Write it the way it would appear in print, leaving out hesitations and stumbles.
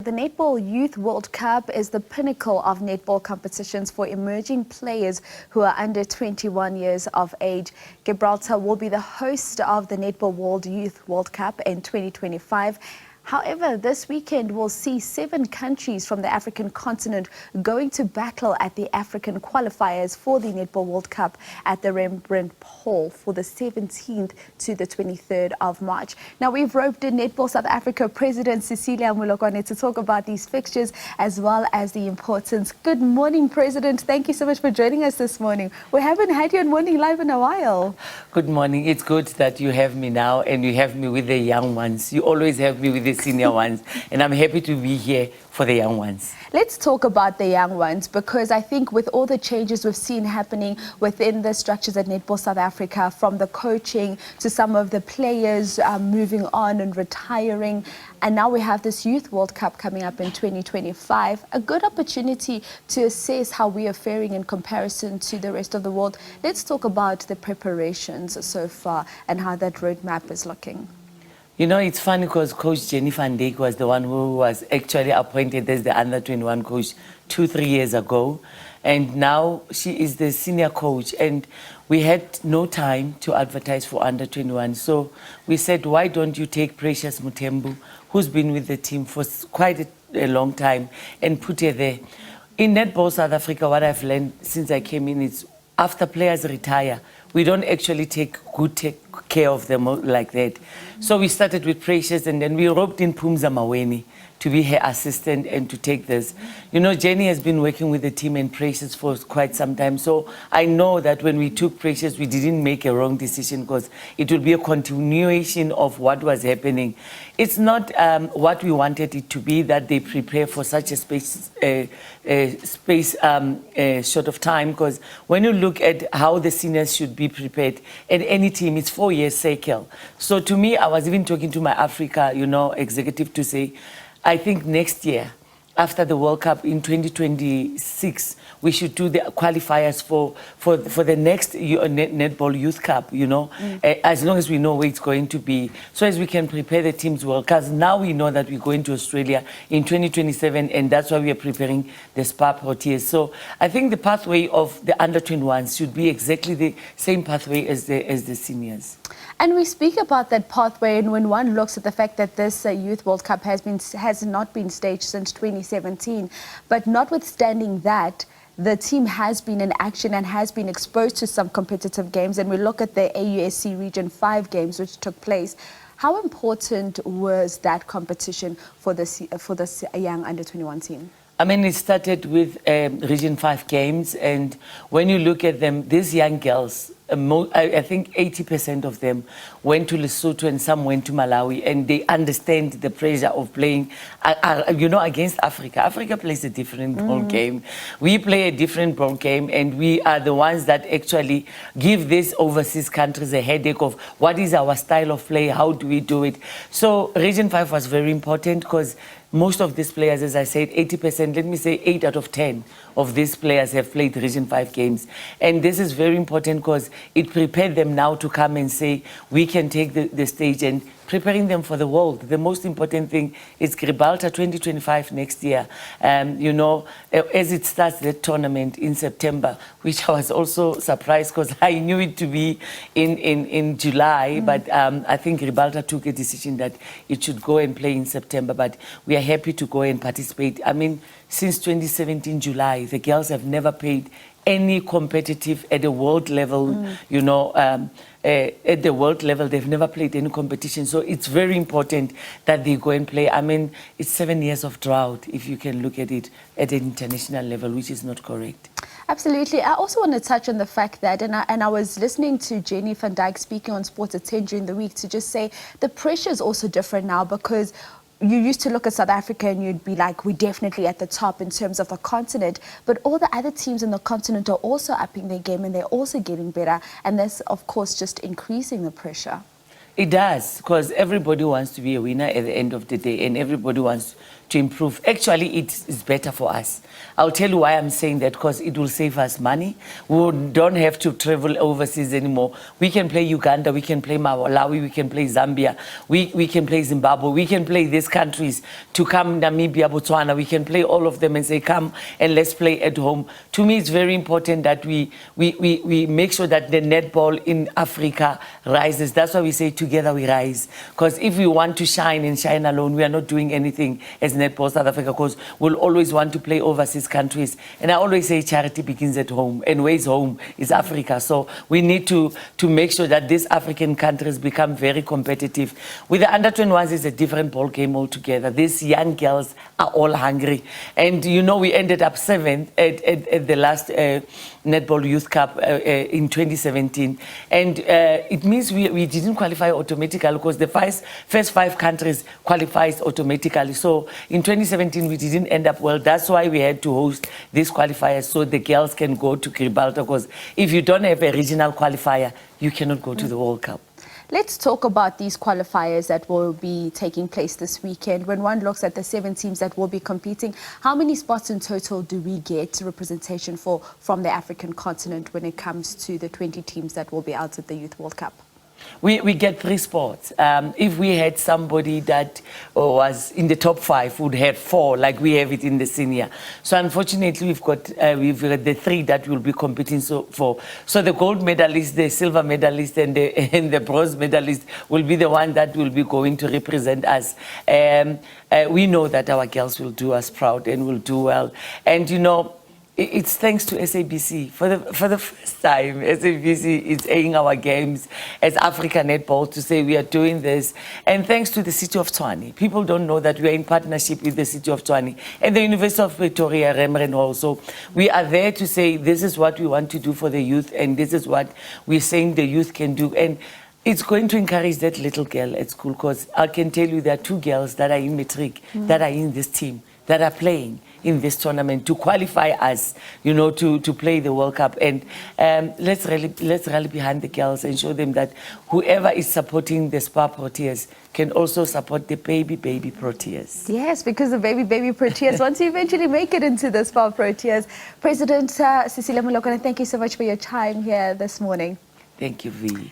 The Netball Youth World Cup is the pinnacle of netball competitions for emerging players who are under 21 years of age. Gibraltar will be the host of the Netball World Youth World Cup in 2025. However, this weekend will see 7 countries from the African continent going to battle at the African Qualifiers for the Netball World Cup at the Rembrandt Hall for the 17th to the 23rd of March. Now, we've roped in Netball South Africa President Cecilia Molokwane to talk about these fixtures as well as the importance. Good morning, President. Thank you so much for joining us this morning. We haven't had you on Morning Live in a while. Good morning. It's good that you have me now and you have me with the young ones. You always have me with the senior ones, and I'm happy to be here for the young ones. Let's talk about the young ones, because I think with all the changes we've seen happening within the structures at Netball South Africa, from the coaching to some of the players moving on and retiring, and now we have this Youth World Cup coming up in 2025, a good opportunity to assess how we are faring in comparison to the rest of the world. Let's talk about the preparations so far and how that roadmap is looking. You know, it's funny because Coach Jenny van Dijk was the one who was actually appointed as the under-21 coach 2-3 years ago. And now she is the senior coach. And we had no time to advertise for under-21. So we said, why don't you take Precious Mutembu, who's been with the team for quite a long time, and put her there. In Netball South Africa, what I've learned since I came in is after players retire, we don't actually take good care of them like that. So we started with Precious, and then we roped in Phumza Maweni to be her assistant and to take this. You know, Jenny has been working with the team and Precious for quite some time. So I know that when we took Precious, we didn't make a wrong decision, because it will be a continuation of what was happening. It's not what we wanted it to be, that they prepare for such a short of time, because when you look at how the seniors should be prepared at any team, it's 4-year cycle. So to me, I was even talking to my Africa, executive to say, I think next year, after the World Cup in 2026, we should do the qualifiers for the next Netball Youth Cup, as long as we know where it's going to be, so as we can prepare the teams well. Because now we know that we're going to Australia in 2027, and that's why we are preparing the SPA Proteas. So I think the pathway of the under-21s should be exactly the same pathway as the seniors. And we speak about that pathway, and when one looks at the fact that this Youth World Cup has not been staged since 2017, but notwithstanding that, the team has been in action and has been exposed to some competitive games. And we look at the AUSC Region 5 games which took place. How important was that competition for this young under-21 team? I mean, it started with Region 5 games, and when you look at them, these young girls, I think 80% of them went to Lesotho and some went to Malawi, and they understand the pressure of playing, against Africa. Africa plays a different ball game. We play a different ball game, and we are the ones that actually give these overseas countries a headache of what is our style of play, how do we do it. So Region 5 was very important, because most of these players, as I said, 80%, let me say 8 out of 10 of these players have played Region 5 games. And this is very important, because it prepared them now to come and say, we can take the stage, and preparing them for the world. The most important thing is Gibraltar 2025 next year. As it starts the tournament in September, which I was also surprised, because I knew it to be in July, but I think Gibraltar took a decision that it should go and play in September, but we are happy to go and participate. I mean, since 2017 July, the girls have never played any competitive at the world level, at the world level, they've never played any competition. So it's very important that they go and play. I mean, it's 7 years of drought, if you can look at it at an international level, which is not correct. Absolutely. I also want to touch on the fact that, and I was listening to Jenny van Dijk speaking on Sports at 10 during the week, to just say the pressure is also different now, because you used to look at South Africa and you'd be like, we're definitely at the top in terms of the continent, but all the other teams in the continent are also upping their game and they're also getting better, and that's of course just increasing the pressure. It does, because everybody wants to be a winner at the end of the day, and everybody wants improve. Actually, it is better for us. I'll tell you why I'm saying that, because it will save us money. We don't have to travel overseas anymore. We can play Uganda, we can play Malawi, we can play Zambia, we can play Zimbabwe, we can play these countries to come, Namibia, Botswana, we can play all of them and say, come and let's play at home. To me, it's very important that we make sure that the netball in Africa rises. That's why we say together we rise. Because if we want to shine and shine alone, we are not doing anything as Netball South Africa, because we'll always want to play overseas countries. And I always say charity begins at home, and where's home is Africa. So we need to make sure that these African countries become very competitive. With the under-21s, it's a different ball game altogether. These young girls are all hungry. And you know, we ended up 7th at the last Netball Youth Cup in 2017. And it means we didn't qualify automatically, because the first 5 countries qualifies automatically. So in 2017, we didn't end up well. That's why we had to host these qualifiers, so the girls can go to Gibraltar, because if you don't have a regional qualifier, you cannot go to the World Cup. Let's talk about these qualifiers that will be taking place this weekend. When one looks at the 7 teams that will be competing, how many spots in total do we get representation from the African continent when it comes to the 20 teams that will be out at the Youth World Cup? We get 3 spots. If we had somebody that was in the top 5, would have 4, like we have it in the senior. So unfortunately, we've got the 3 that will be competing for. So the gold medalist, the silver medalist, and the bronze medalist will be the one that will be going to represent us. We know that our girls will do us proud and will do well. And you know, it's thanks to SABC. For the first time, SABC is airing our games as African Netball to say we are doing this. And thanks to the City of Tshwane. People don't know that we are in partnership with the City of Tshwane and the University of Pretoria, Rembrandt Hall. So we are there to say this is what we want to do for the youth, and this is what we're saying the youth can do. And it's going to encourage that little girl at school, because I can tell you there are 2 girls that are in matric, that are in this team, that are playing in this tournament to qualify us, you know, to play the World Cup. And let's rally behind the girls and show them that whoever is supporting the SPAR Proteas can also support the baby Proteas. Yes, because the baby Proteas, once you eventually make it into the SPAR Proteas. President Cecilia Molokwane, thank you so much for your time here this morning. Thank you, V.